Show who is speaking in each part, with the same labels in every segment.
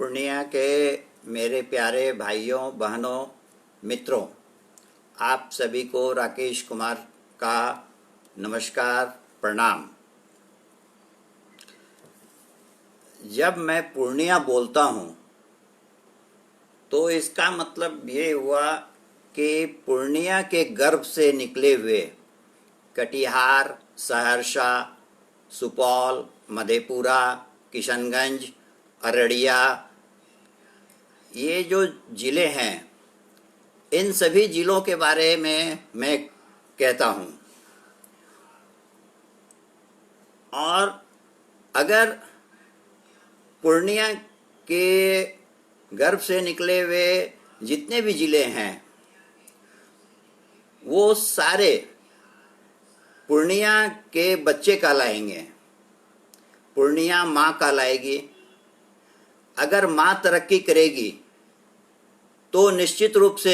Speaker 1: पूर्णिया के मेरे प्यारे भाइयों बहनों मित्रों, आप सभी को राकेश कुमार का नमस्कार प्रणाम। जब मैं पूर्णिया बोलता हूँ तो इसका मतलब ये हुआ कि पूर्णिया के गर्भ से निकले हुए कटिहार, सहरसा, सुपौल, मधेपुरा, किशनगंज, अररिया, ये जो ज़िले हैं, इन सभी ज़िलों के बारे में मैं कहता हूँ। और अगर पूर्णिया के गर्भ से निकले हुए जितने भी ज़िले हैं वो सारे पूर्णिया के बच्चे कहलाएंगे। पूर्णिया माँ कहलाएगी। अगर माँ तरक्की करेगी तो निश्चित रूप से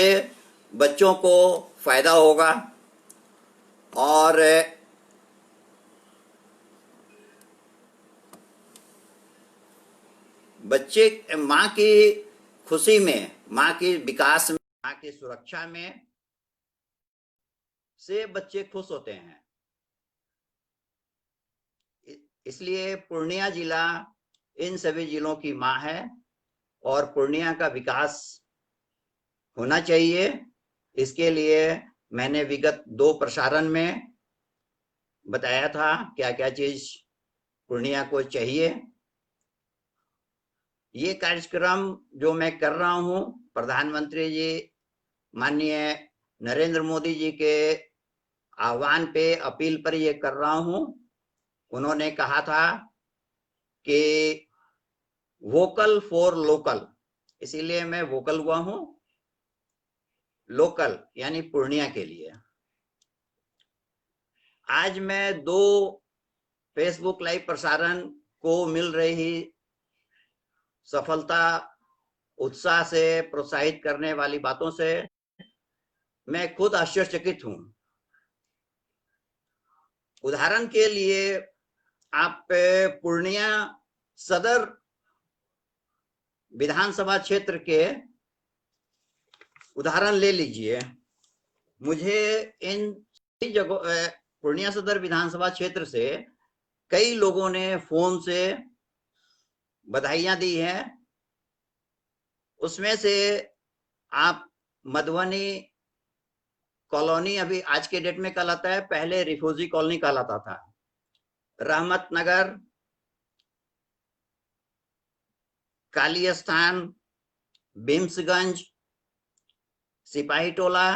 Speaker 1: बच्चों को फ़ायदा होगा और बच्चे माँ की खुशी में, माँ के विकास में, माँ की सुरक्षा में से बच्चे खुश होते हैं। इसलिए पूर्णिया जिला इन सभी जिलों की माँ है और पूर्णिया का विकास होना चाहिए। इसके लिए मैंने विगत 2 प्रसारण में बताया था क्या क्या चीज पूर्णिया को चाहिए। ये कार्यक्रम जो मैं कर रहा हूँ प्रधानमंत्री जी माननीय नरेंद्र मोदी जी के आह्वान पे, अपील पर ये कर रहा हूँ। उन्होंने कहा था कि वोकल फॉर लोकल, इसीलिए मैं वोकल हुआ हूँ। लोकल यानी पूर्णिया के लिए। आज मैं 2 फेसबुक लाइव प्रसारण को मिल रही सफलता, उत्साह से प्रोत्साहित करने वाली बातों से मैं खुद आश्चर्यचकित हूं। उदाहरण के लिए आप पूर्णिया सदर विधानसभा क्षेत्र के उदाहरण ले लीजिए। मुझे इन जगह पूर्णिया सदर विधानसभा क्षेत्र से कई लोगों ने फोन से बधाइयां दी हैं। उसमें से आप मधुबनी कॉलोनी अभी आज के डेट में कहलाता है, पहले रिफ्यूजी कॉलोनी कहलाता था। रहमत नगर, काली स्थान, बिम्सगंज, सिपाही टोला,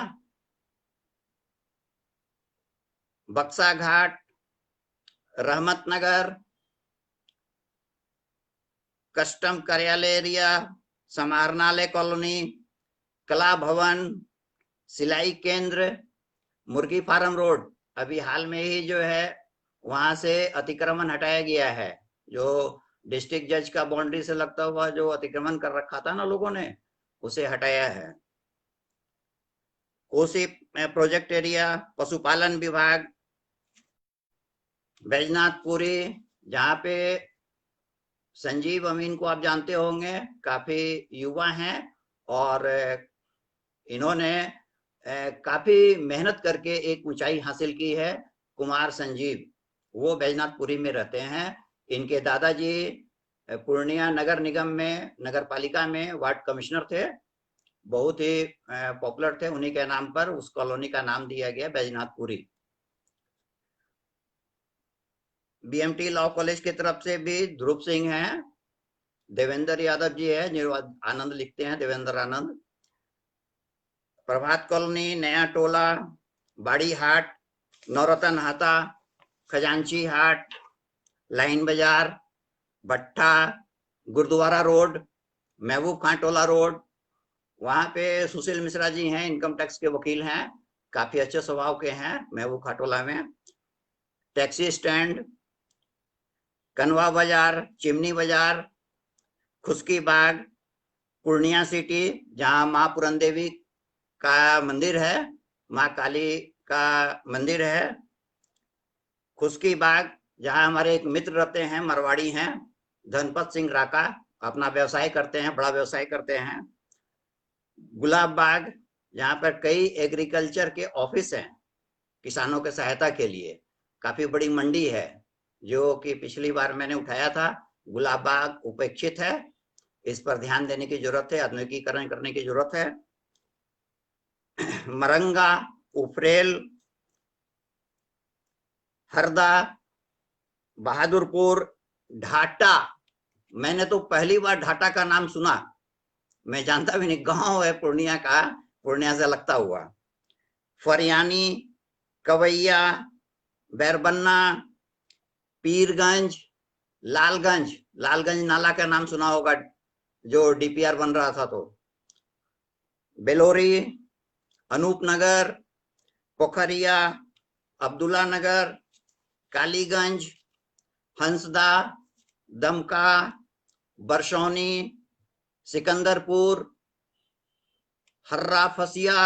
Speaker 1: बक्सा घाट, रहमत नगर, कस्टम कार्यालय एरिया, समाहरणालय कॉलोनी, कला भवन, सिलाई केंद्र, मुर्गी फार्म रोड। अभी हाल में ही जो है वहां से अतिक्रमण हटाया गया है। जो डिस्ट्रिक्ट जज का बाउंड्री से लगता हुआ जो अतिक्रमण कर रखा था ना लोगों ने, उसे हटाया है। कोसी प्रोजेक्ट एरिया, पशुपालन विभाग, बैजनाथपुरी, जहाँ पे संजीव अमीन को आप जानते होंगे, काफी युवा हैं और इन्होंने काफी मेहनत करके एक ऊंचाई हासिल की है। कुमार संजीव, वो बैजनाथपुरी में रहते हैं। इनके दादाजी पूर्णिया नगर निगम में, नगर पालिका में वार्ड कमिश्नर थे, बहुत ही पॉपुलर थे। उन्हीं के नाम पर उस कॉलोनी का नाम दिया गया बैजनाथपुरी। बीएमटी लॉ कॉलेज की तरफ से भी ध्रुव सिंह हैं, देवेंद्र यादव जी है, आनंद लिखते हैं, देवेंद्र आनंद। प्रभात कॉलोनी, नया टोला, बाड़ी हाट, नौरतन हाता, खजांची हाट, लाइन बाजार, भट्टा, गुरुद्वारा रोड, महबूब खां टोला रोड। वहां पे सुशील मिश्रा जी हैं, इनकम टैक्स के वकील हैं, काफी अच्छे स्वभाव के हैं। महबूब खां टोला में टैक्सी स्टैंड, कनवा बाजार, चिमनी बाजार, खुशकी बाग, पूर्णिया सिटी जहां माँ पूरन देवी का मंदिर है, माँ काली का मंदिर है। खुशकी बाग जहां हमारे एक मित्र रहते हैं, मरवाड़ी हैं, धनपत सिंह राका, अपना व्यवसाय करते हैं, बड़ा व्यवसाय करते हैं। गुलाब बाग, जहाँ पर कई एग्रीकल्चर के ऑफिस हैं किसानों के सहायता के लिए, काफी बड़ी मंडी है, जो कि पिछली बार मैंने उठाया था। गुलाब बाग उपेक्षित है, इस पर ध्यान देने की जरूरत है, आधुनिकीकरण करने की जरूरत है। मरंगा, उफरेल, हरदा, बहादुरपुर, ढाटा। मैंने तो पहली बार ढाटा का नाम सुना, मैं जानता भी नहीं, गांव है पूर्णिया का, पूर्णिया से लगता हुआ। फरियानी, कवैया, बैरबन्ना, पीरगंज, लालगंज। लालगंज नाला का नाम सुना होगा, जो डीपीआर बन रहा था। तो बेलोरी, अनूपनगर, पोखरिया, अब्दुल्ला नगर, कालीगंज, हंसदा, दमका, बरसौनी, सिकंदरपुर, हर्रा फसिया,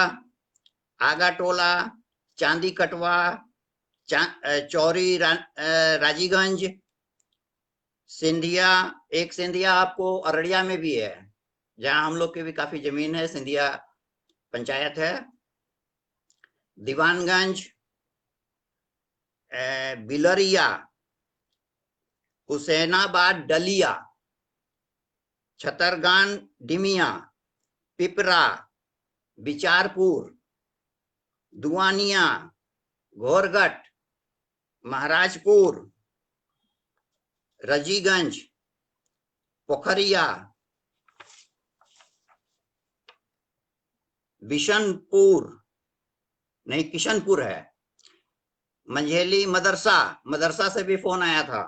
Speaker 1: आगाटोला, चांदी कटवा, चौरी राजीगंज, सिंधिया। एक सिंधिया आपको अररिया में भी है, जहां हम लोग की भी काफी जमीन है, सिंधिया पंचायत है। दीवानगंज, बिलरिया, हुसैनाबाद डलिया, छतरगान डिमिया, पिपरा, बिचारपुर, दुआनिया, घोरगट, महाराजपुर, रजीगंज, पोखरिया, बिशनपुर, नहीं किशनपुर है, मंझेली, मदरसा, मदरसा से भी फोन आया था,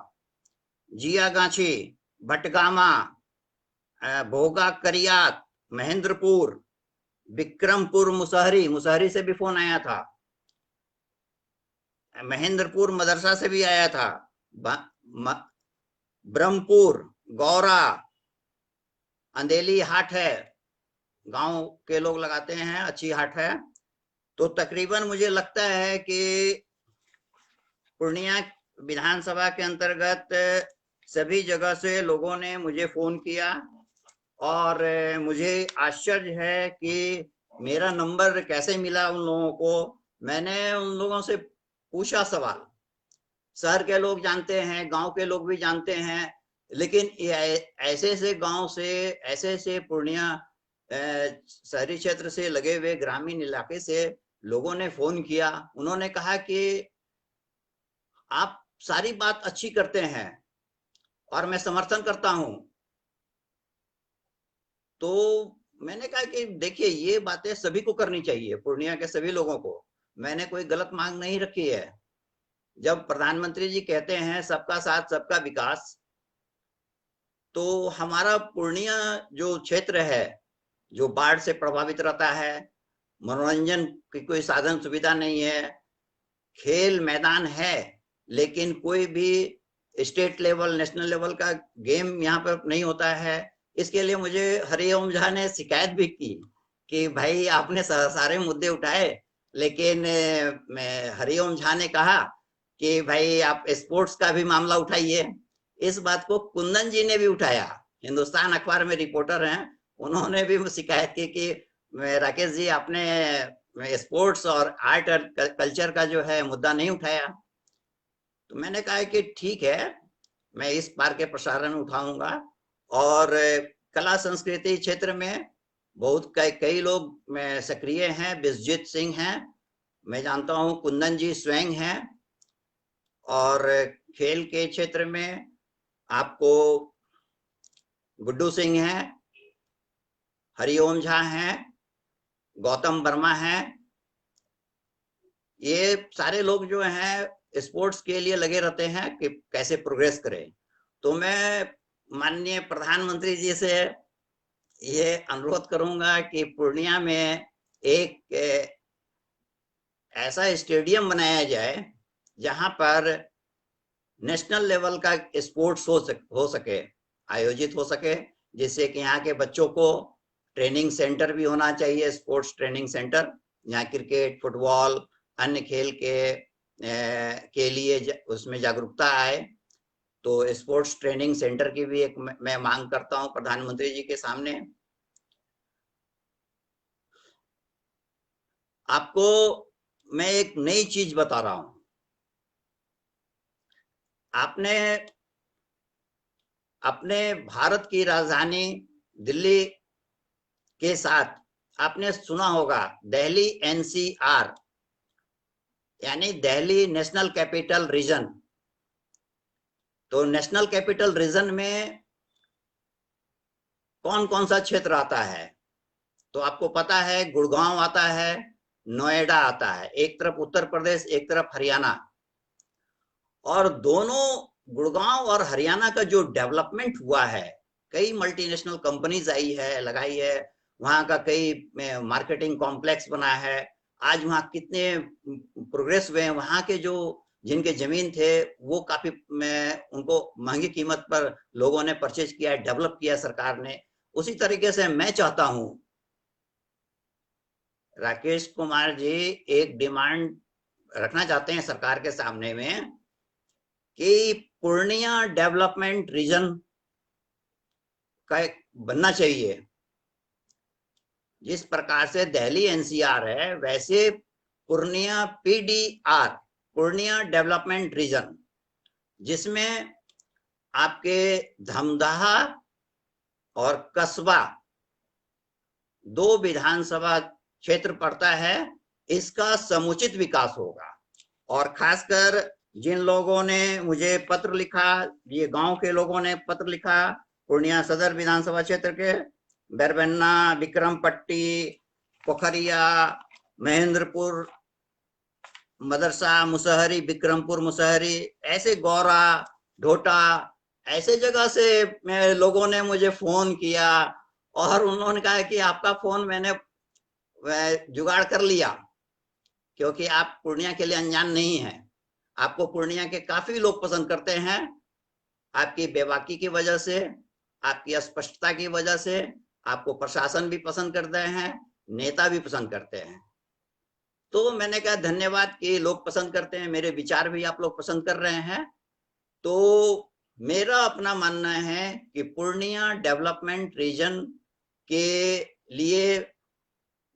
Speaker 1: जियागाछी, भटगामा, भोगा करियात, महेंद्रपुर, विक्रमपुर, मुसहरी, मुसहरी से भी फोन आया था, महेंद्रपुर मदरसा से भी आया था, ब्रह्मपुर, गौरा, अंधेली हाट है, गांव के लोग लगाते हैं, अच्छी हाट है। तो तकरीबन मुझे लगता है कि पूर्णिया विधानसभा के अंतर्गत सभी जगह से लोगों ने मुझे फोन किया, और मुझे आश्चर्य है कि मेरा नंबर कैसे मिला उन लोगों को। मैंने उन लोगों से पूछा सवाल, शहर के लोग जानते हैं, गांव के लोग भी जानते हैं, लेकिन ऐसे से गांव से, ऐसे से पूर्णिया शहरी क्षेत्र से लगे हुए ग्रामीण इलाके से लोगों ने फोन किया। उन्होंने कहा कि आप सारी बात अच्छी करते हैं और मैं समर्थन करता हूं। तो मैंने कहा कि देखिए, ये बातें सभी को करनी चाहिए, पूर्णिया के सभी लोगों को, मैंने कोई गलत मांग नहीं रखी है। जब प्रधानमंत्री जी कहते हैं सबका साथ सबका विकास, तो हमारा पूर्णिया जो क्षेत्र है, जो बाढ़ से प्रभावित रहता है, मनोरंजन की कोई साधन सुविधा नहीं है, खेल मैदान है, लेकिन कोई भी स्टेट लेवल, नेशनल लेवल का गेम यहाँ पर नहीं होता है। इसके लिए मुझे हरिओम झा ने शिकायत भी की कि भाई आपने सारे मुद्दे उठाए, लेकिन हरिओम झा ने कहा कि भाई आप स्पोर्ट्स का भी मामला उठाइए। इस बात को कुंदन जी ने भी उठाया, हिंदुस्तान अखबार में रिपोर्टर हैं, उन्होंने भी शिकायत की कि राकेश जी आपने स्पोर्ट्स और आर्ट और कल्चर का जो है मुद्दा नहीं उठाया। तो मैंने कहा कि ठीक है, मैं इस बार के प्रसारण में उठाऊंगा। और कला संस्कृति क्षेत्र में बहुत कई लोग सक्रिय हैं, बिस्जित सिंह हैं, मैं जानता हूं, कुंदन जी स्वयं हैं। और खेल के क्षेत्र में आपको गुड्डू सिंह हैं, हरिओम झा हैं, गौतम वर्मा हैं, ये सारे लोग जो हैं स्पोर्ट्स के लिए लगे रहते हैं कि कैसे प्रोग्रेस करें। तो मैं माननीय प्रधानमंत्री जी से ये अनुरोध करूंगा कि पूर्णिया में एक ऐसा स्टेडियम बनाया जाए जहां पर नेशनल लेवल का स्पोर्ट्स हो सके, आयोजित हो सके, जिससे कि यहाँ के बच्चों को ट्रेनिंग सेंटर भी होना चाहिए, स्पोर्ट्स ट्रेनिंग सेंटर, यहाँ क्रिकेट, फुटबॉल, अन्य खेल के लिए उसमें जागरूकता आए। तो स्पोर्ट्स ट्रेनिंग सेंटर की भी एक मैं मांग करता हूं प्रधानमंत्री जी के सामने। आपको मैं एक नई चीज बता रहा हूं। आपने अपने भारत की राजधानी दिल्ली के साथ आपने सुना होगा दिल्ली एनसीआर, यानी दिल्ली नेशनल कैपिटल रीजन। तो नेशनल कैपिटल रीजन में कौन कौन सा क्षेत्र आता है? तो आपको पता है गुड़गांव आता है, नोएडा आता है, एक तरफ उत्तर प्रदेश एक तरफ हरियाणा। और दोनों गुड़गांव और हरियाणा का जो डेवलपमेंट हुआ है, कई मल्टीनेशनल कंपनीज आई है, लगाई है, वहां का कई मार्केटिंग कॉम्प्लेक्स बना है। आज वहां कितने प्रोग्रेस हुए हैं। वहां के जो जिनके जमीन थे वो काफी उनको महंगी कीमत पर लोगों ने परचेज किया है, डेवलप किया सरकार ने। उसी तरीके से मैं चाहता हूं, राकेश कुमार जी एक डिमांड रखना चाहते हैं सरकार के सामने में कि पूर्णिया डेवलपमेंट रीजन का बनना चाहिए। जिस प्रकार से दिल्ली एनसीआर है, वैसे Purnia PDR, Purnia development region, जिसमें आपके धमदाहा और कस्बा दो विधानसभा क्षेत्र पड़ता है, इसका समुचित विकास होगा। और खासकर जिन लोगों ने मुझे पत्र लिखा, ये गांव के लोगों ने पत्र लिखा, पूर्णिया सदर विधानसभा क्षेत्र के बैरबन्ना, विक्रम पट्टी, पोखरिया, महेंद्रपुर, मदरसा मुसहरी, विक्रमपुर मुसहरी, ऐसे गौरा, ढोटा, ऐसे जगह से लोगों ने मुझे फोन किया और उन्होंने कहा कि आपका फोन मैंने जुगाड़ कर लिया, क्योंकि आप पूर्णिया के लिए अनजान नहीं है। आपको पूर्णिया के काफी लोग पसंद करते हैं, आपकी बेबाकी की वजह से, आपकी अस्पष्टता की वजह से। आपको प्रशासन भी पसंद करते हैं, नेता भी पसंद करते हैं। तो मैंने कहा धन्यवाद कि लोग पसंद करते हैं, मेरे विचार भी आप लोग पसंद कर रहे हैं। तो मेरा अपना मानना है कि पूर्णिया डेवलपमेंट रीजन के लिए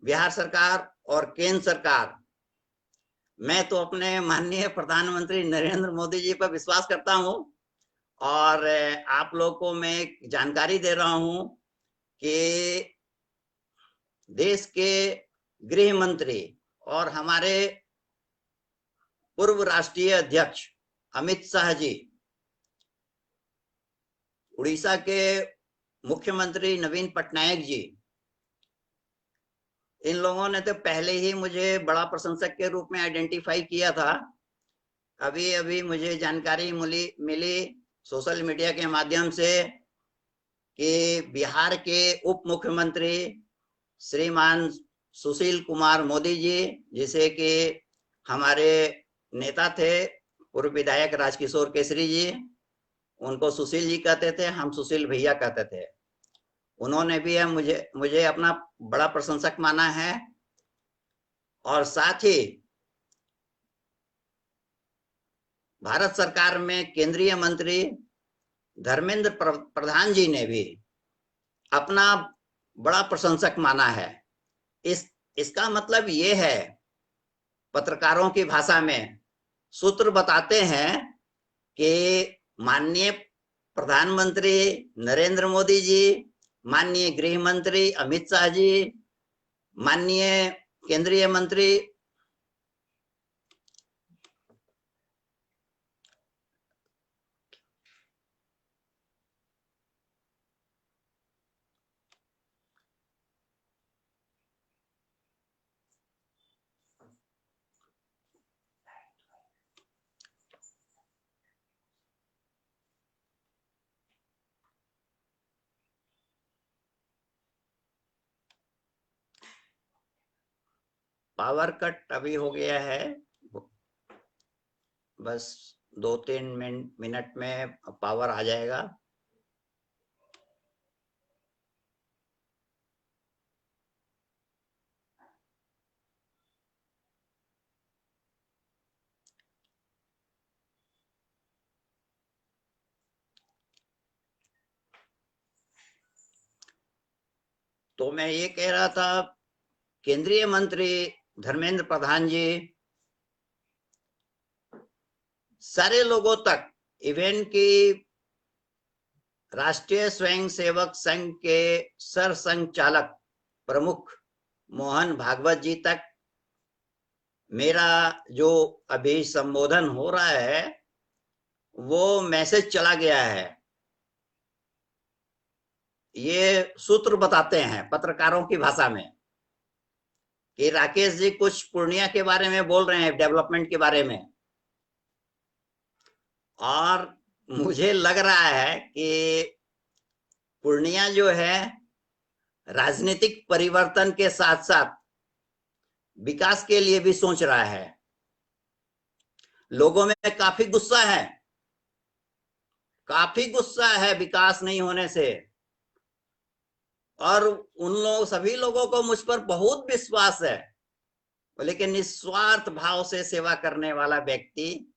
Speaker 1: बिहार सरकार और केंद्र सरकार, मैं तो अपने माननीय प्रधानमंत्री नरेंद्र मोदी जी पर विश्वास करता हूं। और आप लोग को मैं एक जानकारी दे रहा हूं कि देश के गृह मंत्री और हमारे पूर्व राष्ट्रीय अध्यक्ष अमित शाह जी, उड़ीसा के मुख्यमंत्री नवीन पटनायक जी, इन लोगों ने तो पहले ही मुझे बड़ा प्रशंसक के रूप में आइडेंटिफाई किया था। अभी अभी मुझे जानकारी मिली सोशल मीडिया के माध्यम से कि बिहार के उप मुख्यमंत्री श्रीमान सुशील कुमार मोदी जी, जिसे कि हमारे नेता थे पूर्व विधायक राजकिशोर केसरी जी, उनको सुशील जी कहते थे, हम सुशील भैया कहते थे। उन्होंने भी मुझे मुझे अपना बड़ा प्रशंसक माना है। और साथ ही भारत सरकार में केंद्रीय मंत्री धर्मेंद्र प्रधान जी ने भी अपना बड़ा प्रशंसक माना है। इसका मतलब ये है, पत्रकारों की भाषा में सूत्र बताते हैं कि माननीय प्रधानमंत्री नरेंद्र मोदी जी, माननीय गृह मंत्री अमित शाह जी, माननीय केंद्रीय मंत्री पावर कट अभी हो गया है, बस 2-3 मिनट में पावर आ जाएगा। तो मैं ये कह रहा था, केंद्रीय मंत्री धर्मेंद्र प्रधान जी सारे लोगों तक, इवन की राष्ट्रीय स्वयंसेवक संघ के सरसंघचालक प्रमुख मोहन भागवत जी तक मेरा जो अभी संबोधन हो रहा है वो मैसेज चला गया है। ये सूत्र बताते हैं पत्रकारों की भाषा में कि राकेश जी कुछ पूर्णिया के बारे में बोल रहे हैं, डेवलपमेंट के बारे में, और मुझे लग रहा है कि पूर्णिया जो है राजनीतिक परिवर्तन के साथ साथ विकास के लिए भी सोच रहा है। लोगों में काफी गुस्सा है विकास नहीं होने से, और उन लोग सभी लोगों को मुझ पर बहुत विश्वास है, लेकिन निस्वार्थ भाव से सेवा करने वाला व्यक्ति,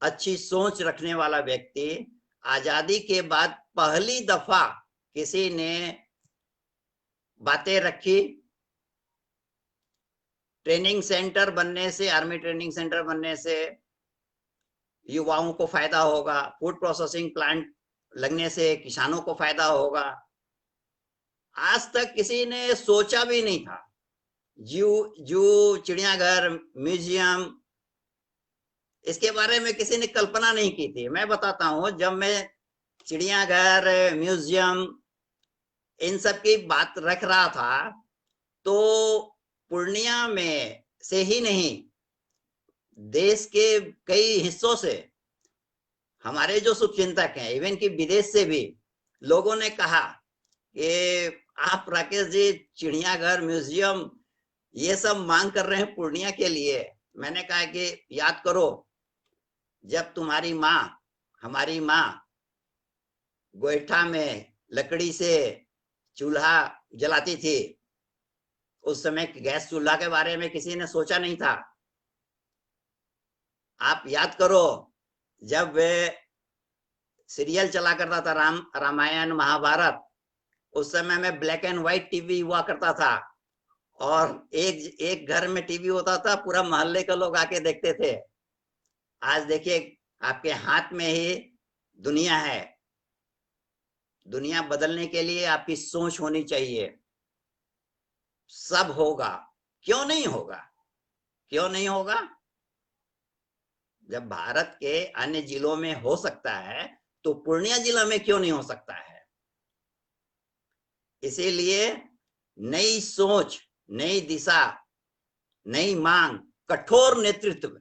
Speaker 1: अच्छी सोच रखने वाला व्यक्ति, आजादी के बाद पहली दफा किसी ने बातें रखी, ट्रेनिंग सेंटर बनने से, आर्मी ट्रेनिंग सेंटर बनने से युवाओं को फायदा होगा, फूड प्रोसेसिंग प्लांट लगने से किसानों को फायदा होगा, आज तक किसी ने सोचा भी नहीं था। जू, चिड़ियाघर, म्यूजियम, इसके बारे में किसी ने कल्पना नहीं की थी। मैं बताता हूं, जब मैं चिड़ियाघर, म्यूजियम, इन सब की बात रख रहा था तो पूर्णिया में से ही नहीं, देश के कई हिस्सों से हमारे जो शुभचिंतक हैं, इवन कि विदेश से भी लोगों ने कहा कि आप राकेश जी चिड़ियाघर, म्यूजियम ये सब मांग कर रहे हैं पूर्णिया के लिए। मैंने कहा कि याद करो, जब तुम्हारी माँ, हमारी माँ गोईठा में लकड़ी से चूल्हा जलाती थी, उस समय गैस चूल्हा के बारे में किसी ने सोचा नहीं था। आप याद करो, जब वे सीरियल चला करता था रामायण, महाभारत, उस समय में ब्लैक एंड व्हाइट टीवी हुआ करता था, और एक घर में टीवी होता था, पूरा मोहल्ले के लोग आके देखते थे। आज देखिए, आपके हाथ में ही दुनिया है। दुनिया बदलने के लिए आपकी सोच होनी चाहिए। सब होगा, क्यों नहीं होगा? क्यों नहीं होगा? जब भारत के अन्य जिलों में हो सकता है तो पूर्णिया जिला में क्यों नहीं हो सकता है? इसीलिए नई सोच, नई दिशा, नई मांग, कठोर नेतृत्व।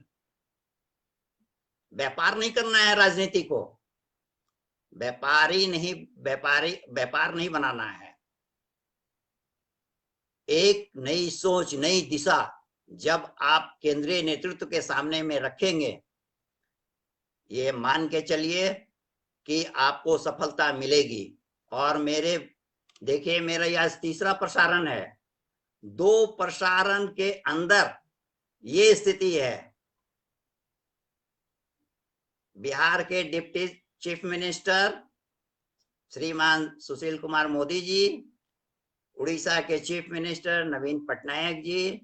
Speaker 1: व्यापार नहीं करना है राजनीति को, व्यापार नहीं बनाना है। एक नई सोच, नई दिशा जब आप केंद्रीय नेतृत्व के सामने में रखेंगे, ये मान के चलिए कि आपको सफलता मिलेगी। और देखिए, मेरा यह तीसरा प्रसारण है। 2 प्रसारण के अंदर ये स्थिति है। बिहार के डिप्टी चीफ मिनिस्टर श्रीमान सुशील कुमार मोदी जी, उड़ीसा के चीफ मिनिस्टर नवीन पटनायक जी,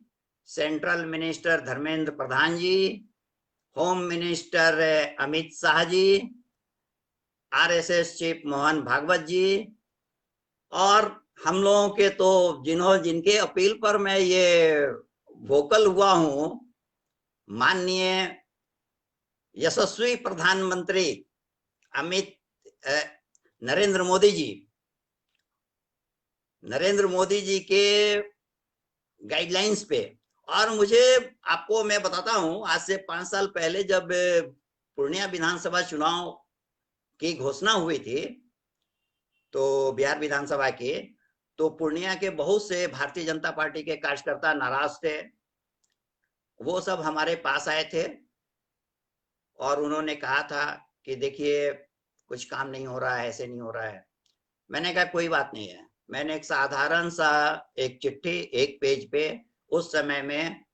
Speaker 1: सेंट्रल मिनिस्टर धर्मेंद्र प्रधान जी, home minister Amit Shah ji, RSS chief Mohan Bhagwat जी, और हम लोगों के तो जिनके अपील पर मैं ये वोकल हुआ हूं, माननीय यशस्वी प्रधानमंत्री नरेंद्र मोदी जी के गाइडलाइंस पे। और मुझे आपको मैं बताता हूं, आज से 5 साल पहले जब पूर्णिया विधानसभा चुनाव की घोषणा हुई थी, तो बिहार विधानसभा की, तो पूर्णिया के बहुत से भारतीय जनता पार्टी के कार्यकर्ता नाराज थे। वो सब हमारे पास आए थे और उन्होंने कहा था कि देखिए कुछ काम नहीं हो रहा है, ऐसे नहीं हो रहा है। मैंने कहा कोई बात नहीं है। मैंने एक साधारण सा एक चिट्ठी, एक पेज पे, उस समय में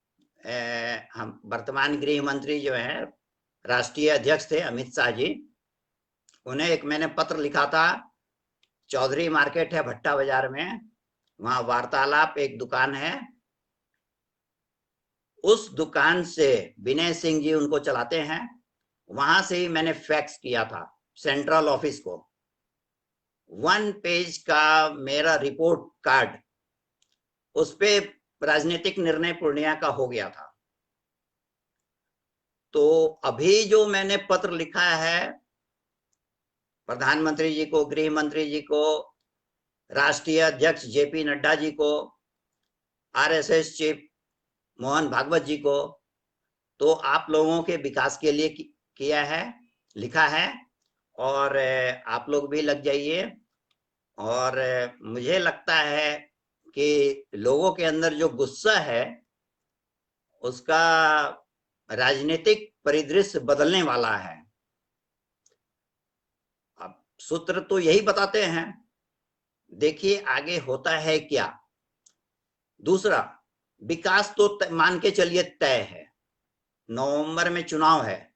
Speaker 1: हम वर्तमान गृह मंत्री जो है, राष्ट्रीय अध्यक्ष थे अमित शाह जी, उन्हें एक मैंने पत्र लिखा था। चौधरी मार्केट है भट्टा बाजार में, वहां वार्तालाप एक दुकान है, उस दुकान से विनय सिंह जी उनको चलाते हैं, वहां से ही मैंने फैक्स किया था सेंट्रल ऑफिस को। 1 पेज का मेरा रिपोर्ट कार्ड, उस पे राजनीतिक निर्णय पूर्णिया का हो गया था। तो अभी जो मैंने पत्र लिखा है प्रधानमंत्री जी को, गृह मंत्री जी को, राष्ट्रीय अध्यक्ष जेपी नड्डा जी को, आरएसएस चीफ मोहन भागवत जी को, तो आप लोगों के विकास के लिए किया है, लिखा है। और आप लोग भी लग जाइए। और मुझे लगता है कि लोगों के अंदर जो गुस्सा है उसका राजनीतिक परिदृश्य बदलने वाला है। अब सूत्र तो यही बताते हैं, देखिए आगे होता है क्या। दूसरा, विकास तो मान के चलिए तय है, नवंबर में चुनाव है,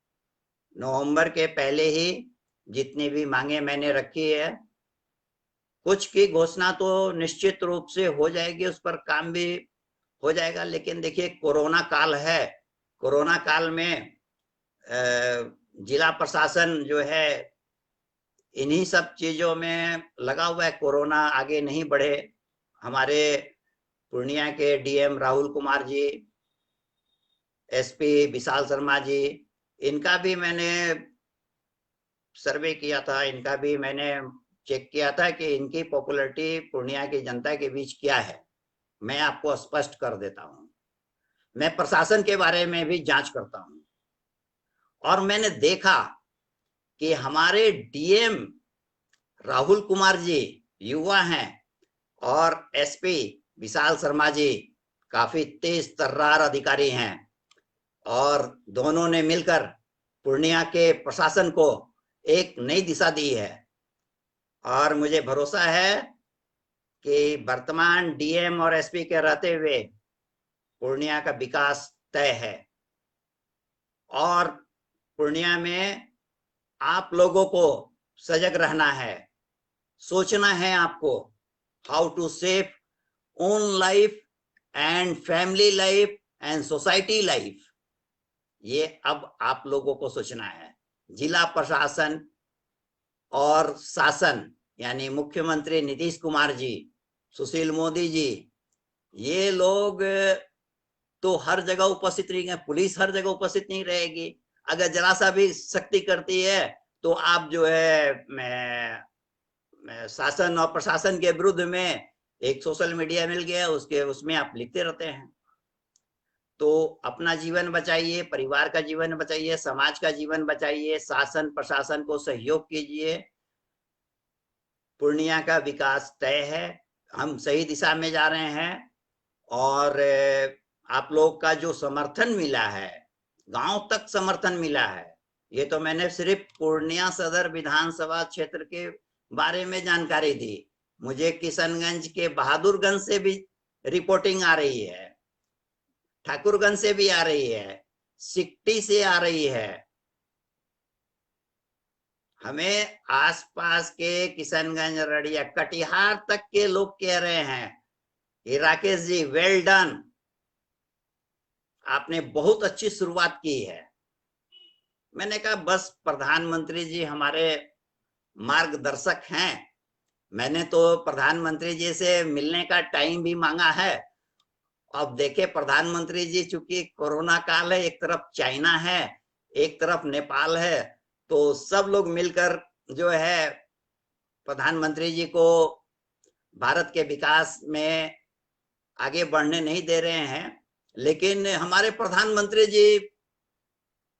Speaker 1: नवंबर के पहले ही जितनी भी मांगे मैंने रखी है, कुछ की घोषणा तो निश्चित रूप से हो जाएगी, उस पर काम भी हो जाएगा। लेकिन देखिए कोरोना काल है, कोरोना काल में जिला प्रशासन जो है इन्हीं सब चीजों में लगा हुआ है, कोरोना आगे नहीं बढ़े। हमारे पूर्णिया के डीएम राहुल कुमार जी, एसपी विशाल शर्मा जी, इनका भी मैंने सर्वे किया था, इनका भी मैंने चेक किया था कि इनकी पॉपुलैरिटी पूर्णिया की जनता के बीच क्या है। मैं आपको स्पष्ट कर देता हूं, मैं प्रशासन के बारे में भी जांच करता हूं, और मैंने देखा कि हमारे डीएम राहुल कुमार जी युवा हैं और एसपी विशाल शर्मा जी काफी तेज तर्रार अधिकारी हैं, और दोनों ने मिलकर पूर्णिया के प्रशासन को एक नई दिशा दी है। और मुझे भरोसा है कि वर्तमान डीएम और एसपी के रहते हुए पूर्णिया का विकास तय है। और पूर्णिया में आप लोगों को सजग रहना है, सोचना है आपको how to save own life and family life and society life. ये अब आप लोगों को सोचना है। जिला प्रशासन और शासन यानी मुख्यमंत्री नीतीश कुमार जी, सुशील मोदी जी, ये लोग तो हर जगह उपस्थित रहेंगे, पुलिस हर जगह उपस्थित नहीं रहेगी। अगर जरा सा भी सख्ती करती है तो आप जो है शासन और प्रशासन के विरुद्ध में एक सोशल मीडिया मिल गया, उसके उसमें आप लिखते रहते हैं। तो अपना जीवन बचाइए, परिवार का जीवन बचाइए, समाज का जीवन बचाइए, शासन प्रशासन को सहयोग कीजिए। पूर्णिया का विकास तय है, हम सही दिशा में जा रहे हैं। और आप लोग का जो समर्थन मिला है, गांव तक समर्थन मिला है, ये तो मैंने सिर्फ पूर्णिया सदर विधानसभा क्षेत्र के बारे में जानकारी दी, मुझे किशनगंज के बहादुरगंज से भी रिपोर्टिंग आ रही है, ठाकुरगंज से भी आ रही है, सिकटी से आ रही है। हमें आसपास के किशनगंज, रड़िया, कटिहार तक के लोग कह रहे हैं कि राकेश जी वेल डन, आपने बहुत अच्छी शुरुआत की है। मैंने कहा बस प्रधानमंत्री जी हमारे मार्गदर्शक हैं, मैंने तो प्रधानमंत्री जी से मिलने का टाइम भी मांगा है। अब देखे प्रधानमंत्री जी, चूंकि कोरोना काल है, एक तरफ चाइना है, एक तरफ नेपाल है, तो सब लोग मिलकर जो है प्रधानमंत्री जी को भारत के विकास में आगे बढ़ने नहीं दे रहे हैं। लेकिन हमारे प्रधानमंत्री जी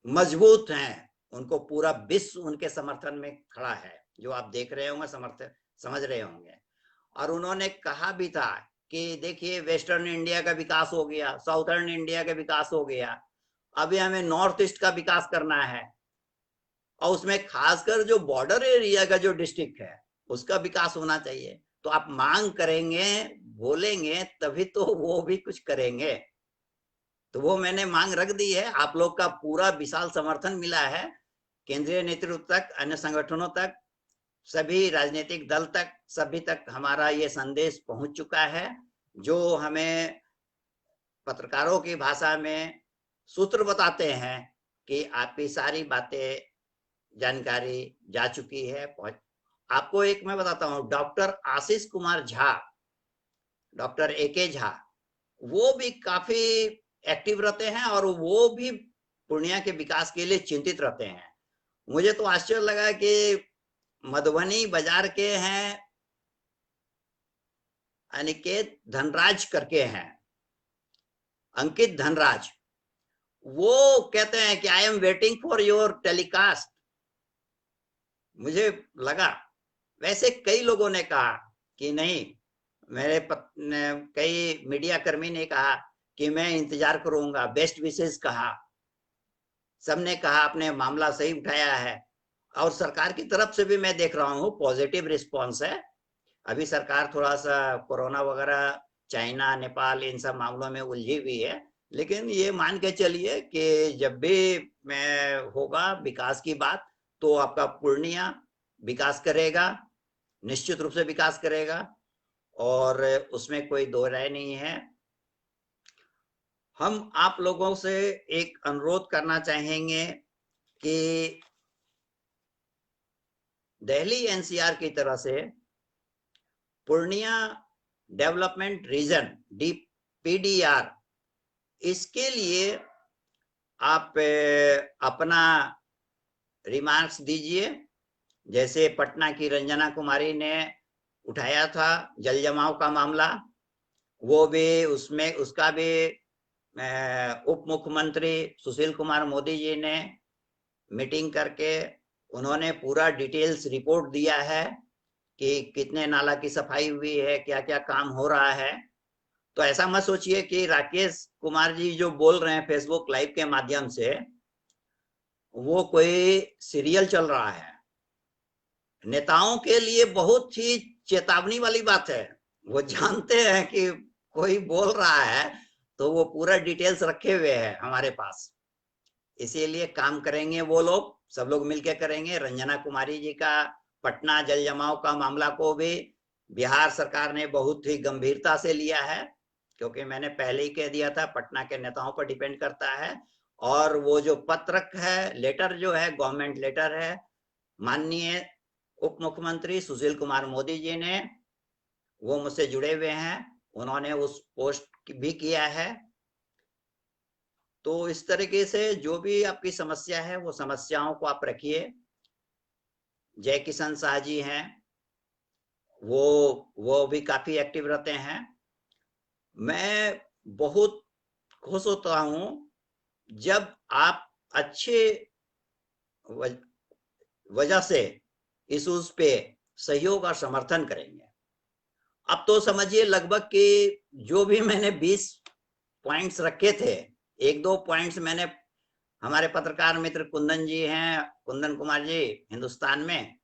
Speaker 1: मजबूत हैं, उनको पूरा विश्व उनके समर्थन में खड़ा है, जो आप देख रहे होंगे, समर्थन समझ रहे होंगे। और उन्होंने कहा भी था कि देखिए वेस्टर्न इंडिया का विकास हो गया, साउथर्न इंडिया का विकास हो गया, अभी हमें नॉर्थ ईस्ट का विकास करना है, और उसमें खासकर जो बॉर्डर एरिया का जो डिस्ट्रिक्ट है उसका विकास होना चाहिए। तो आप मांग करेंगे, बोलेंगे, तभी तो वो भी कुछ करेंगे। तो वो मैंने मांग रख दी है, आप लोग का पूरा विशाल समर्थन मिला है, केंद्रीय नेतृत्व तक, अन्य संगठनों तक। सभी राजनीतिक दल तक, सभी तक हमारा ये संदेश पहुंच चुका है, जो हमें पत्रकारों की भाषा में सूत्र बताते हैं कि आपकी सारी बातें, जानकारी जा चुकी है। आपको एक मैं बताता हूँ, डॉक्टर आशीष कुमार झा, डॉक्टर एके झा, वो भी काफी एक्टिव रहते हैं और वो भी पूर्णिया के विकास के लिए चिंतित रहते हैं। मुझे तो आश्चर्य लगा कि मधुबनी बाजार के हैं, अनिकेत धनराज करके हैं, अंकित धनराज, वो कहते हैं कि I am waiting for your telecast. मुझे लगा, वैसे कई लोगों ने कहा कि नहीं, कई मीडिया कर्मी ने कहा कि मैं इंतजार करूंगा, बेस्ट विशेष कहा, सबने कहा आपने मामला सही उठाया है। और सरकार की तरफ से भी मैं देख रहा हूँ पॉजिटिव रिस्पॉन्स है। अभी सरकार थोड़ा सा कोरोना वगैरह, चाइना, नेपाल, इन सब मामलों में उलझी हुई है, लेकिन ये मान के चलिए कि जब भी मैं होगा विकास की बात, तो आपका पूर्णिया विकास करेगा, निश्चित रूप से विकास करेगा, और उसमें कोई दो राय नहीं है। हम आप लोगों से एक अनुरोध करना चाहेंगे कि दिल्ली एनसीआर की तरह से पूर्णिया डेवलपमेंट रीजन पीडीआर, इसके लिए आप अपना रिमार्क्स दीजिए। जैसे पटना की रंजना कुमारी ने उठाया था जल जमाव का मामला, वो भी उसमें उसका भी उप मुख्यमंत्री सुशील कुमार मोदी जी ने मीटिंग करके उन्होंने पूरा डिटेल्स रिपोर्ट दिया है कि कितने नाला की सफाई हुई है, क्या क्या काम हो रहा है। तो ऐसा मत सोचिए कि राकेश कुमार जी जो बोल रहे हैं फेसबुक लाइव के माध्यम से, वो कोई सीरियल चल रहा है। नेताओं के लिए बहुत ही चेतावनी वाली बात है। वो जानते हैं कि कोई बोल रहा है तो वो पूरा डिटेल्स रखे हुए हैं हमारे पास, इसीलिए काम करेंगे वो लोग, सब लोग मिलकर करेंगे। रंजना कुमारी जी का पटना जल जमाव का मामला को भी बिहार सरकार ने बहुत ही गंभीरता से लिया है, क्योंकि मैंने पहले ही कह दिया था पटना के नेताओं पर डिपेंड करता है। और वो जो पत्रक है, लेटर जो है, गवर्नमेंट लेटर है, माननीय उप मुख्यमंत्री सुशील कुमार मोदी जी ने, वो मुझसे जुड़े हुए हैं, उन्होंने उस पोस्ट भी किया है। तो इस तरीके से जो भी आपकी समस्या है वो समस्याओं को आप रखिए। जय किशन शाह जी हैं, वो भी काफी एक्टिव रहते हैं। मैं बहुत खुश होता हूं जब आप अच्छे वजह से इश्यूज पे सहयोग और समर्थन करेंगे। अब तो समझिए लगभग कि जो भी मैंने 20 पॉइंट्स रखे थे, एक दो पॉइंट्स मैंने, हमारे पत्रकार मित्र कुंदन जी हैं, कुंदन कुमार जी हिंदुस्तान में,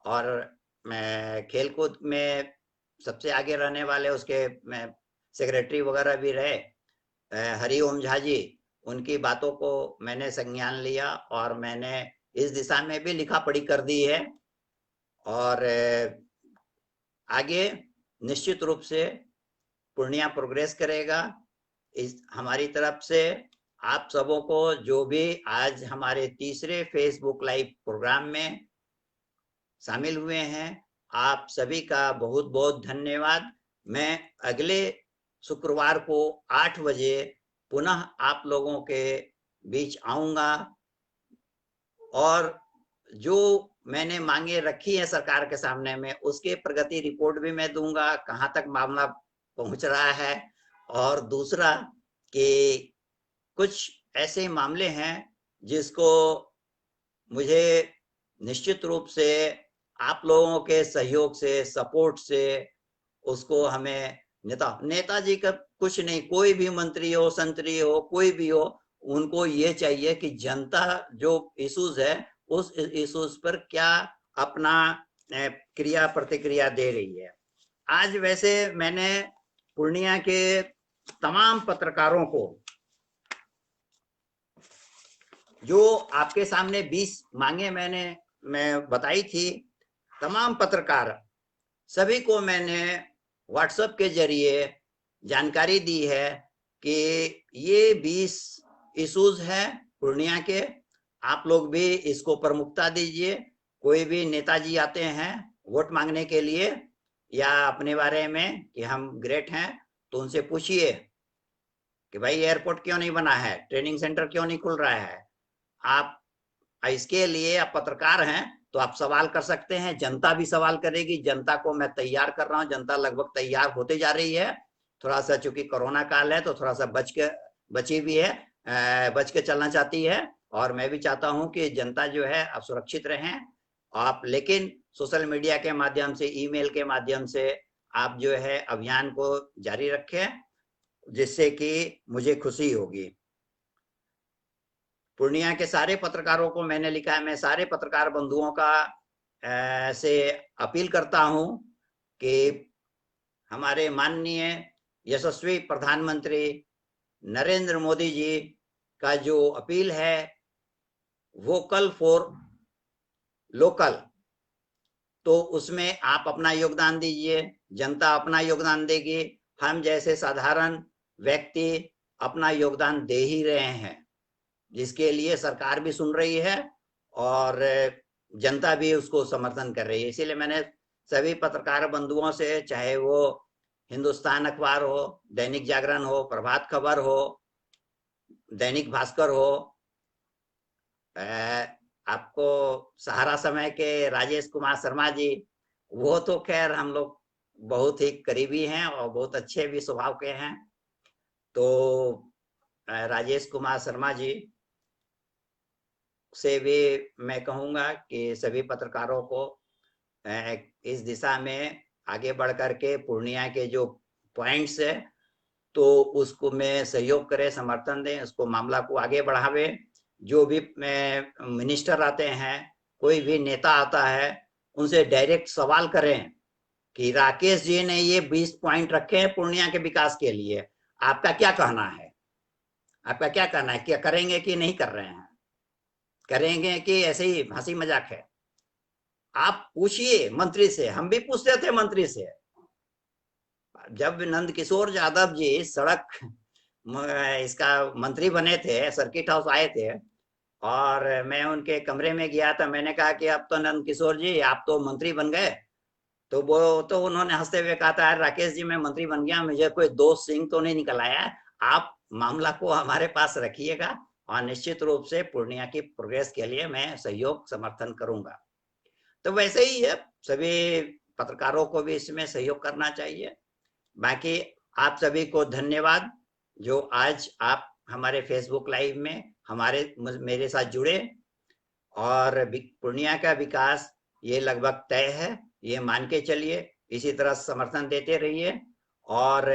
Speaker 1: और मैं खेलकूद में सबसे आगे रहने वाले उसके मैं सेक्रेटरी वगैरह भी रहे, हरिओम झा जी, उनकी बातों को मैंने संज्ञान लिया और मैंने इस दिशा में भी लिखा पढ़ी कर दी है। और आगे निश्चित रूप से पूर्णिया प्रोग्रेस करेगा। इस हमारी तरफ से आप सबों को, जो भी आज हमारे तीसरे फेसबुक लाइव प्रोग्राम में शामिल हुए हैं, आप सभी का बहुत बहुत धन्यवाद। मैं अगले शुक्रवार को 8 बजे पुनः आप लोगों के बीच आऊंगा, और जो मैंने मांगे रखी है सरकार के सामने में, उसके प्रगति रिपोर्ट भी मैं दूंगा, कहां तक मामला पहुंच रहा है। और दूसरा कि कुछ ऐसे मामले हैं जिसको मुझे निश्चित रूप से आप लोगों के सहयोग से, सपोर्ट से, उसको हमें नेताजी का कुछ नहीं, कोई भी मंत्री हो, संतरी हो, कोई भी हो, उनको ये चाहिए कि जनता जो इश्यूज है उस इश्यूज पर क्या अपना क्रिया प्रतिक्रिया दे रही है। आज वैसे मैंने पूर्णिया के तमाम पत्रकारों को, जो आपके सामने 20 मांगे मैं बताई थी, तमाम पत्रकार सभी को मैंने व्हाट्सएप के जरिए जानकारी दी है कि ये 20 इश्यूज है पूर्णिया के, आप लोग भी इसको प्रमुखता दीजिए। कोई भी नेताजी आते हैं वोट मांगने के लिए या अपने बारे में कि हम ग्रेट हैं, तो उनसे पूछिए कि भाई एयरपोर्ट क्यों नहीं बना है, ट्रेनिंग सेंटर क्यों नहीं खुल रहा है। आप इसके लिए आप पत्रकार हैं तो आप सवाल कर सकते हैं, जनता भी सवाल करेगी। जनता को मैं तैयार कर रहा हूँ, जनता लगभग तैयार होते जा रही है। थोड़ा सा चूंकि कोरोना काल है तो थोड़ा सा बची भी है, बच के चलना चाहती है। और मैं भी चाहता हूं कि जनता जो है आप सुरक्षित रहें आप, लेकिन सोशल मीडिया के माध्यम से, ईमेल के माध्यम से आप जो है अभियान को जारी रखें, जिससे कि मुझे खुशी होगी। पूर्णिया के सारे पत्रकारों को मैंने लिखा है, मैं सारे पत्रकार बंधुओं का से अपील करता हूं कि हमारे माननीय यशस्वी प्रधानमंत्री नरेंद्र मोदी जी का जो अपील है वोकल फॉर लोकल, तो उसमें आप अपना योगदान दीजिए, जनता अपना योगदान देगी, हम जैसे साधारण व्यक्ति अपना योगदान दे ही रहे हैं, जिसके लिए सरकार भी सुन रही है और जनता भी उसको समर्थन कर रही है। इसीलिए मैंने सभी पत्रकार बंधुओं से, चाहे वो हिंदुस्तान अखबार हो, दैनिक जागरण हो, प्रभात खबर हो, दैनिक भास्कर हो, आपको सहारा समय के राजेश कुमार शर्मा जी, वो तो खैर हम लोग बहुत ही करीबी हैं और बहुत अच्छे भी स्वभाव के हैं। तो राजेश कुमार शर्मा जी से भी मैं कहूंगा कि सभी पत्रकारों को इस दिशा में आगे बढ़ करके पूर्णिया के जो पॉइंट्स है तो उसको में सहयोग करें, समर्थन दें, उसको मामला को आगे बढ़ावे। जो भी मिनिस्टर आते हैं, कोई भी नेता आता है, उनसे डायरेक्ट सवाल करें कि राकेश जी ने ये 20 पॉइंट रखे हैं पूर्णिया के विकास के लिए, आपका क्या कहना है, आपका क्या कहना है, क्या करेंगे कि नहीं कर रहे हैं, करेंगे कि ऐसे ही हंसी मजाक है। आप पूछिए मंत्री से, हम भी पूछते थे मंत्री से। जब नंद किशोर यादव जी सड़क इसका मंत्री बने थे, सर्किट हाउस आए थे और मैं उनके कमरे में गया था, मैंने कहा कि अब तो नंद किशोर जी आप तो मंत्री बन गए। तो वो तो उन्होंने हंसते हुए कहा था, राकेश जी मैं मंत्री बन गया, मुझे कोई दो सिंह तो नहीं निकल आया, आप मामला को हमारे पास रखिएगा और निश्चित रूप से पूर्णिया की प्रोग्रेस के लिए मैं सहयोग समर्थन करूंगा। तो वैसे ही है, सभी पत्रकारों को भी इसमें सहयोग करना चाहिए। बाकी आप सभी को धन्यवाद जो आज आप हमारे फेसबुक लाइव में मेरे साथ जुड़े। और पूर्णिया का विकास ये लगभग तय है, ये मान के चलिए, इसी तरह समर्थन देते रहिए। और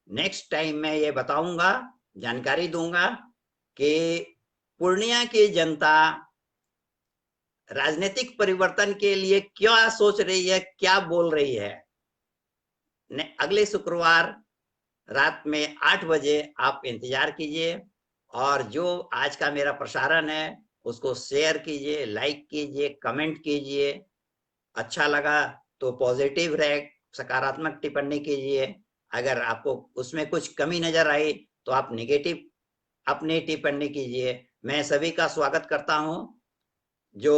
Speaker 1: नेक्स्ट टाइम मैं ये बताऊंगा, जानकारी दूंगा कि पूर्णिया की जनता राजनीतिक परिवर्तन के लिए क्या सोच रही है, क्या बोल रही है। अगले शुक्रवार रात में 8 बजे आप इंतजार कीजिए और जो आज का मेरा प्रसारण है उसको शेयर कीजिए, लाइक कीजिए, कमेंट कीजिए। अच्छा लगा तो पॉजिटिव रहे, सकारात्मक टिप्पणी कीजिए। अगर आपको उसमें कुछ कमी नजर आई तो आप नेगेटिव अपनी टिप्पणी कीजिए। मैं सभी का स्वागत करता हूं जो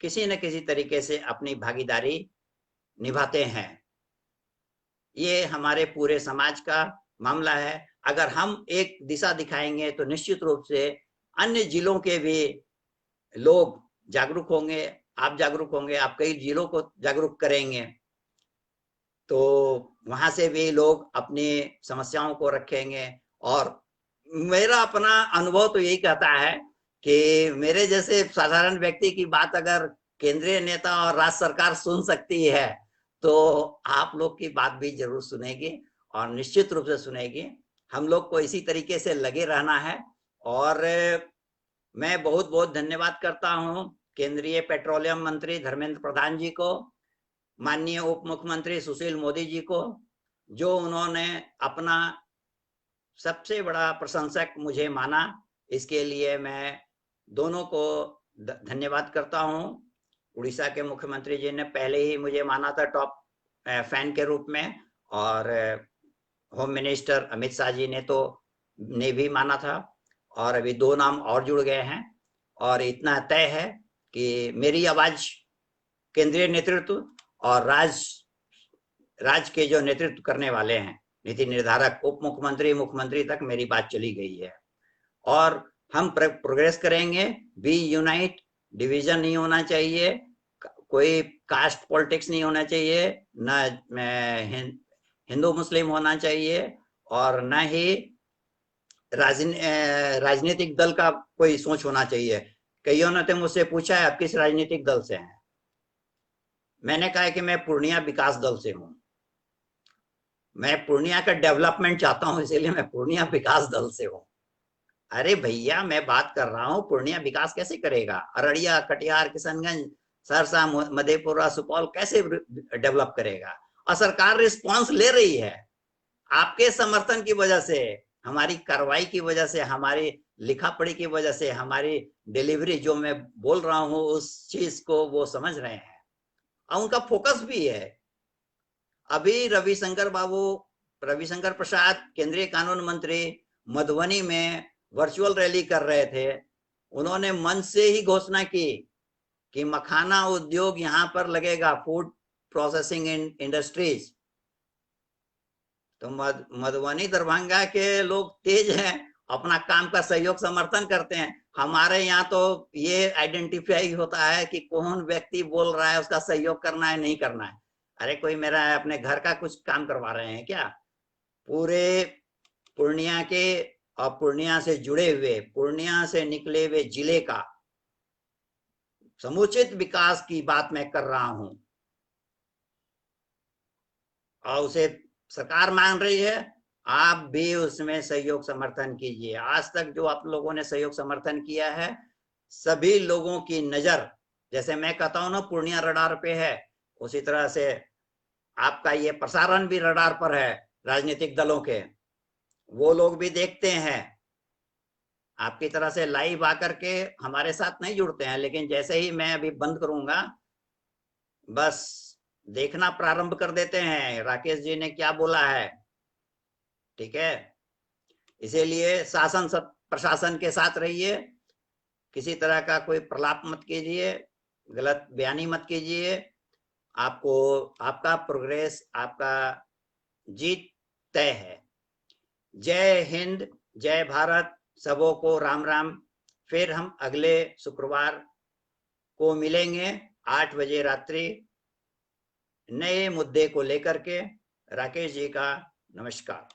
Speaker 1: किसी न किसी तरीके से अपनी भागीदारी निभाते हैं। ये हमारे पूरे समाज का मामला है। अगर हम एक दिशा दिखाएंगे तो निश्चित रूप से अन्य जिलों के भी लोग जागरूक होंगे, आप जागरूक होंगे, आप कई जिलों को जागरूक करेंगे तो वहां से भी लोग अपनी समस्याओं को रखेंगे। और मेरा अपना अनुभव तो यही कहता है कि मेरे जैसे साधारण व्यक्ति की बात अगर केंद्रीय नेता और राज्य सरकार सुन सकती है तो आप लोग की बात भी जरूर सुनेगी और निश्चित रूप से सुनेगी। हम लोग को इसी तरीके से लगे रहना है। और मैं बहुत बहुत धन्यवाद करता हूं केंद्रीय पेट्रोलियम मंत्री धर्मेंद्र प्रधान जी को, माननीय उप मुख्यमंत्री सुशील मोदी जी को, जो उन्होंने अपना सबसे बड़ा प्रशंसक मुझे माना। इसके लिए मैं दोनों को धन्यवाद करता हूं। उड़ीसा के मुख्यमंत्री जी ने पहले ही मुझे माना था टॉप फैन के रूप में, और होम मिनिस्टर अमित शाह जी ने भी माना था, और अभी 2 नाम और जुड़ गए हैं। और इतना तय है कि मेरी आवाज केंद्रीय नेतृत्व और राज्य के जो नेतृत्व करने वाले हैं, नीति निर्धारक, उप मुख्यमंत्री, मुख्यमंत्री तक मेरी बात चली गई है। और हम प्रोग्रेस करेंगे। बी यूनाइट, डिवीजन नहीं होना चाहिए, कोई कास्ट पॉलिटिक्स नहीं होना चाहिए, न हिंदू मुस्लिम होना चाहिए, और न ही राजनीतिक दल का कोई सोच होना चाहिए। कईयों ने तो मुझसे पूछा है आप किस राजनीतिक दल से हैं। मैंने कहा है कि मैं पूर्णिया विकास दल से हूं। मैं पूर्णिया का डेवलपमेंट चाहता हूं, इसीलिए मैं पूर्णिया विकास दल से हूं। अरे भैया, मैं बात कर रहा हूँ पूर्णिया विकास कैसे करेगा? अररिया, कटिहार, किशनगंज, सहरसा, मधेपुरा, सुपौल कैसे डेवलप करेगा? और सरकार रिस्पॉन्स ले रही है आपके समर्थन की वजह से, हमारी कार्रवाई की वजह से, हमारी लिखा पढ़ी की वजह से, हमारी डिलीवरी जो मैं बोल रहा हूँ उस चीज को वो समझ रहे हैं, और उनका फोकस भी है। अभी रविशंकर प्रसाद, केंद्रीय कानून मंत्री, मधुबनी में वर्चुअल रैली कर रहे थे। उन्होंने मंच से ही घोषणा की कि मखाना उद्योग यहां पर लगेगा, फूड प्रोसेसिंग इंडस्ट्रीज। तो मधुबनी दरभंगा के लोग तेज हैं, अपना काम का सहयोग समर्थन करते हैं। हमारे यहाँ तो ये आइडेंटिफाई होता है कि कौन व्यक्ति बोल रहा है, उसका सहयोग करना है नहीं करना है। अरे कोई मेरा अपने घर का कुछ काम करवा रहे हैं क्या? पूरे पूर्णिया के और पूर्णिया से जुड़े हुए, पूर्णिया से निकले हुए जिले का समुचित विकास की बात मैं कर रहा हूं, और उसे सरकार मान रही है। आप भी उसमें सहयोग समर्थन कीजिए। आज तक जो आप लोगों ने सहयोग समर्थन किया है, सभी लोगों की नजर, जैसे मैं कहता हूं ना पूर्णिया रडार पे है, उसी तरह से आपका ये प्रसारण भी रडार पर है। राजनीतिक दलों के वो लोग भी देखते हैं, आपकी तरह से लाइव आकर के हमारे साथ नहीं जुड़ते हैं, लेकिन जैसे ही मैं अभी बंद करूंगा, बस देखना प्रारंभ कर देते हैं राकेश जी ने क्या बोला है। ठीक है, इसीलिए शासन सब प्रशासन के साथ रहिए, किसी तरह का कोई प्रलाप मत कीजिए, गलत बयानी मत कीजिए। आपको आपका प्रोग्रेस, आपका जीत तय है। जय हिंद, जय भारत, सबों को राम राम। फिर हम अगले शुक्रवार को मिलेंगे 8 बजे रात्रि, नए मुद्दे को लेकर के। राकेश जी का नमस्कार।